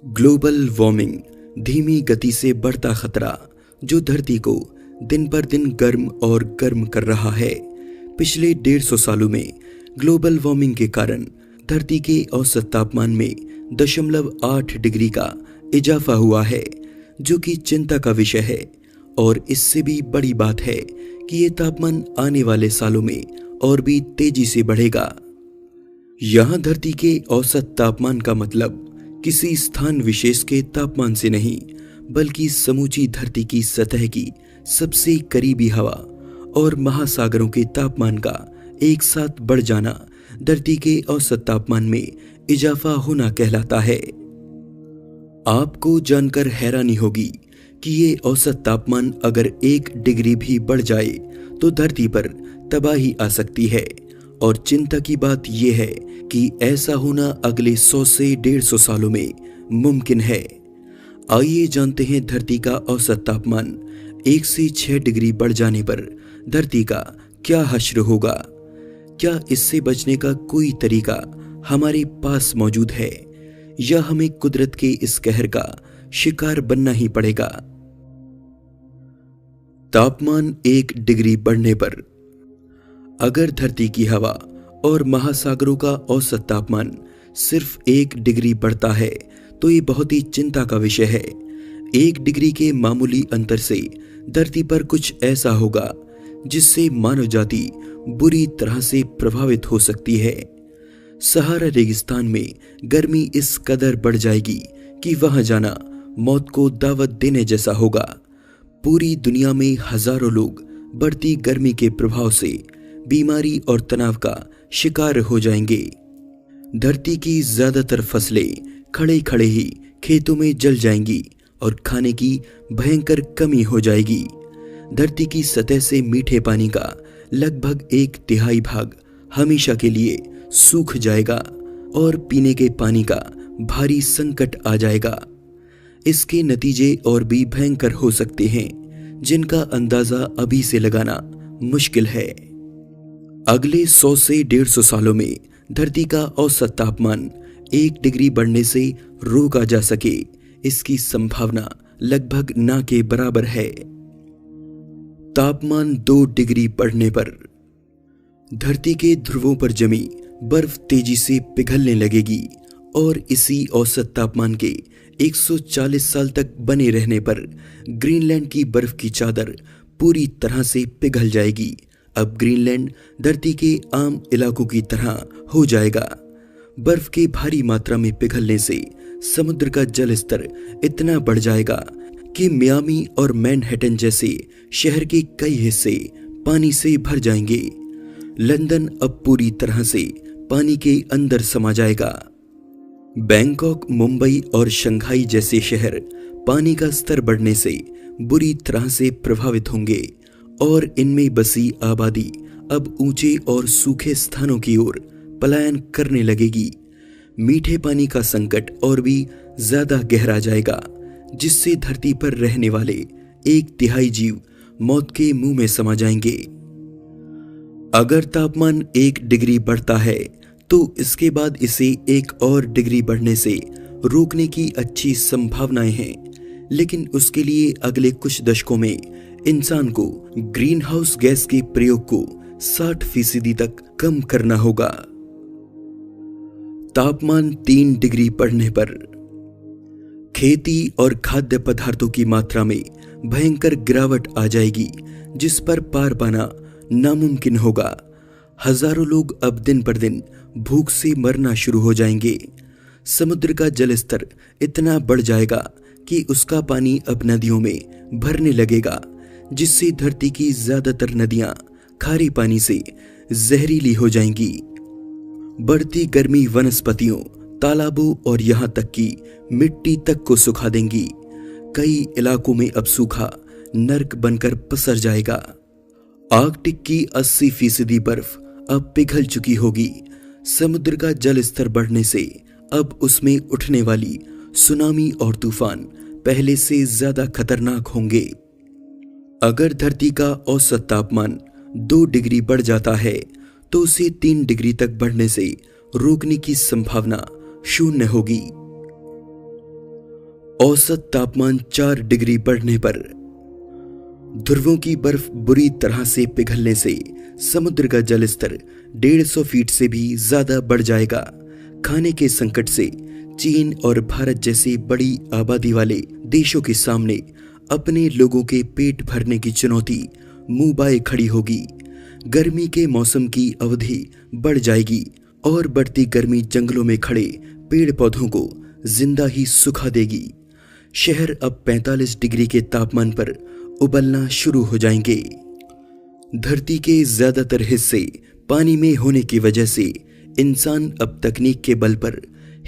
Global warming धीमी गति से बढ़ता खतरा जो धरती को दिन पर दिन गर्म और गर्म कर रहा है। पिछले 150 सालों में ग्लोबल वार्मिंग के कारण धरती के औसत तापमान में 0.8 डिग्री का इजाफा हुआ है, जो कि चिंता का विषय है। और इससे भी बड़ी बात है कि ये तापमान आने वाले सालों में और भी तेजी से बढ़ेगा। यहाँ धरती के औसत तापमान का मतलब किसी स्थान विशेष के तापमान से नहीं, बल्कि समूची धरती की सतह की सबसे करीबी हवा और महासागरों के तापमान का एक साथ बढ़ जाना धरती के औसत तापमान में इजाफा होना कहलाता है। आपको जानकर हैरानी होगी कि ये औसत तापमान अगर 1 डिग्री भी बढ़ जाए तो धरती पर तबाही आ सकती है। और चिंता की बात यह है कि ऐसा होना अगले 100 से 150 सालों में मुमकिन है। आइए जानते हैं धरती का औसत तापमान 1 से 6 डिग्री बढ़ जाने पर धरती का क्या हश्र होगा। क्या इससे बचने का कोई तरीका हमारे पास मौजूद है, या हमें कुदरत के इस कहर का शिकार बनना ही पड़ेगा। तापमान 1 डिग्री बढ़ने पर अगर धरती की हवा और महासागरों का औसत तापमान सिर्फ 1 डिग्री बढ़ता है तो ये बहुत ही चिंता का विषय है। 1 डिग्री के मामूली अंतर से धरती पर कुछ ऐसा होगा जिससे मानव जाति बुरी तरह से प्रभावित हो सकती है। सहारा रेगिस्तान में गर्मी इस कदर बढ़ जाएगी कि वहां जाना मौत को दावत देने जैसा होगा। पूरी दुनिया में हजारों लोग बढ़ती गर्मी के प्रभाव से बीमारी और तनाव का शिकार हो जाएंगे। धरती की ज्यादातर फसलें खड़े खड़े ही खेतों में जल जाएंगी और खाने की भयंकर कमी हो जाएगी। धरती की सतह से मीठे पानी का लगभग 1/3 भाग हमेशा के लिए सूख जाएगा और पीने के पानी का भारी संकट आ जाएगा। इसके नतीजे और भी भयंकर हो सकते हैं, जिनका अंदाजा अभी से लगाना मुश्किल है। अगले 100 से 150 सालों में धरती का औसत तापमान 1 डिग्री बढ़ने से रोका जा सके, इसकी संभावना लगभग ना के बराबर है। तापमान 2 डिग्री बढ़ने पर धरती के ध्रुवों पर जमी बर्फ तेजी से पिघलने लगेगी और इसी औसत तापमान के 140 साल तक बने रहने पर ग्रीनलैंड की बर्फ की चादर पूरी तरह से पिघल जाएगी। अब ग्रीनलैंड धरती के आम इलाकों की तरह हो जाएगा। बर्फ के भारी मात्रा में पिघलने से समुद्र का जल स्तर इतना बढ़ जाएगा कि मियामी और मैनहट्टन जैसे शहर के कई हिस्से पानी से भर जाएंगे। लंदन अब पूरी तरह से पानी के अंदर समा जाएगा। बैंकॉक, मुंबई और शंघाई जैसे शहर पानी का स्तर बढ़ने से बुरी तरह से प्रभावित होंगे और इनमें बसी आबादी अब ऊंचे और सूखे स्थानों की ओर पलायन करने लगेगी। मीठे पानी का संकट और भी ज्यादा गहरा जाएगा, जिससे धरती पर रहने वाले 1/3 जीव मौत के मुंह में समा जाएंगे। अगर तापमान 1 डिग्री बढ़ता है तो इसके बाद इसे 1 और डिग्री बढ़ने से रोकने की अच्छी संभावनाएं हैं, लेकिन उसके लिए अगले कुछ दशकों में इंसान को ग्रीन हाउस गैस के प्रयोग को 60% तक कम करना होगा। तापमान 3 डिग्री बढ़ने पर खेती और खाद्य पदार्थों की मात्रा में भयंकर गिरावट आ जाएगी, जिस पर पार पाना नामुमकिन होगा। हजारों लोग अब दिन पर दिन भूख से मरना शुरू हो जाएंगे। समुद्र का जल स्तर इतना बढ़ जाएगा कि उसका पानी अब नदियों में भरने लगेगा, जिससे धरती की ज्यादातर नदियां खारे पानी से जहरीली हो जाएंगी। बढ़ती गर्मी वनस्पतियों, तालाबों और यहां तक कि मिट्टी तक को सुखा देंगी। कई इलाकों में अब सूखा नर्क बनकर पसर जाएगा। आर्कटिक की 80% बर्फ अब पिघल चुकी होगी। समुद्र का जल स्तर बढ़ने से अब उसमें उठने वाली सुनामी और तूफान पहले से ज्यादा खतरनाक होंगे। अगर धरती का औसत तापमान 2 डिग्री बढ़ जाता है तो उसे 3 डिग्री तक बढ़ने से रोकने की संभावना शून्य होगी। औसत तापमान 4 डिग्री बढ़ने पर ध्रुवों की बर्फ बुरी तरह से पिघलने से समुद्र का जल स्तर 150 फीट से भी ज्यादा बढ़ जाएगा। खाने के संकट से चीन और भारत जैसे बड़ी आबादी वाले देशों के सामने अपने लोगों के पेट भरने की चुनौती मुंह बाए खड़ी होगी। गर्मी के मौसम की अवधि बढ़ जाएगी और बढ़ती गर्मी जंगलों में खड़े पेड़ पौधों को जिंदा ही सुखा देगी। शहर अब 45 डिग्री के तापमान पर उबलना शुरू हो जाएंगे। धरती के ज्यादातर हिस्से पानी में होने की वजह से इंसान अब तकनीक के बल पर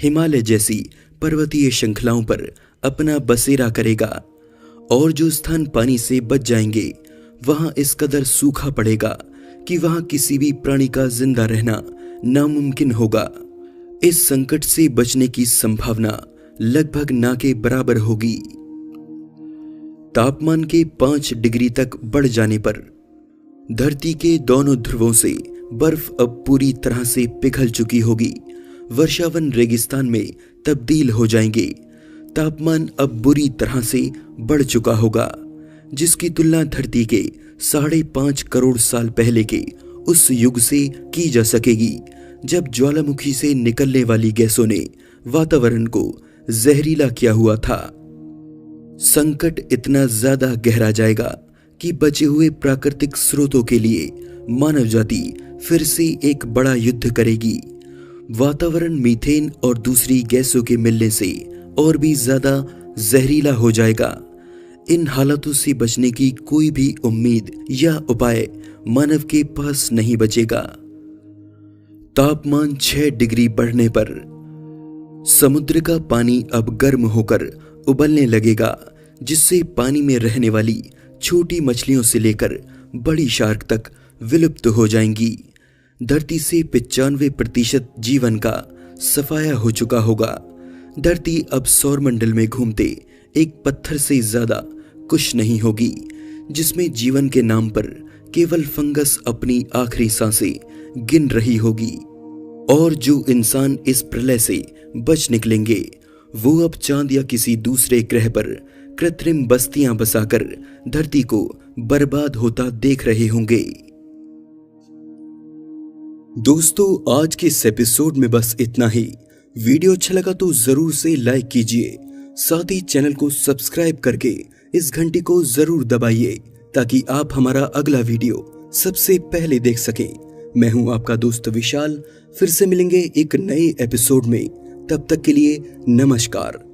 हिमालय जैसी पर्वतीय श्रृंखलाओं पर अपना बसेरा करेगा और जो स्थान पानी से बच जाएंगे वहां इस कदर सूखा पड़ेगा कि वहां किसी भी प्राणी का जिंदा रहना नामुमकिन होगा। इस संकट से बचने की संभावना लगभग ना के बराबर होगी। तापमान के 5 डिग्री तक बढ़ जाने पर धरती के दोनों ध्रुवों से बर्फ अब पूरी तरह से पिघल चुकी होगी। वर्षावन रेगिस्तान में तब्दील हो जाएंगे। तापमान अब बुरी तरह से बढ़ चुका होगा, जिसकी तुलना धरती के 5.5 करोड़ साल पहले के उस युग से की जा सकेगी जब ज्वालामुखी से निकलने वाली गैसों ने वातावरण को जहरीला किया हुआ था। संकट इतना ज्यादा गहरा जाएगा कि बचे हुए प्राकृतिक स्रोतों के लिए मानव जाति फिर से एक बड़ा युद्ध करेगी। वातावरण मीथेन और दूसरी गैसों के मिलने से और भी ज्यादा जहरीला हो जाएगा। इन हालातों से बचने की कोई भी उम्मीद या उपाय मानव के पास नहीं बचेगा। तापमान 6 डिग्री बढ़ने पर समुद्र का पानी अब गर्म होकर उबलने लगेगा, जिससे पानी में रहने वाली छोटी मछलियों से लेकर बड़ी शार्क तक विलुप्त हो जाएंगी। धरती से 95% जीवन का सफाया हो चुका होगा। धरती अब सौरमंडल में घूमते एक पत्थर से ज्यादा कुछ नहीं होगी, जिसमें जीवन के नाम पर केवल फंगस अपनी आखिरी सांसें गिन रही होगी। और जो इंसान इस प्रलय से बच निकलेंगे वो अब चांद या किसी दूसरे ग्रह पर कृत्रिम बस्तियां बसाकर धरती को बर्बाद होता देख रहे होंगे। दोस्तों, आज के इस एपिसोड में बस इतना ही। वीडियो अच्छा लगा तो जरूर से लाइक कीजिए, साथ ही चैनल को सब्सक्राइब करके इस घंटी को जरूर दबाइए ताकि आप हमारा अगला वीडियो सबसे पहले देख सकें। मैं हूं आपका दोस्त विशाल। फिर से मिलेंगे एक नए एपिसोड में। तब तक के लिए नमस्कार।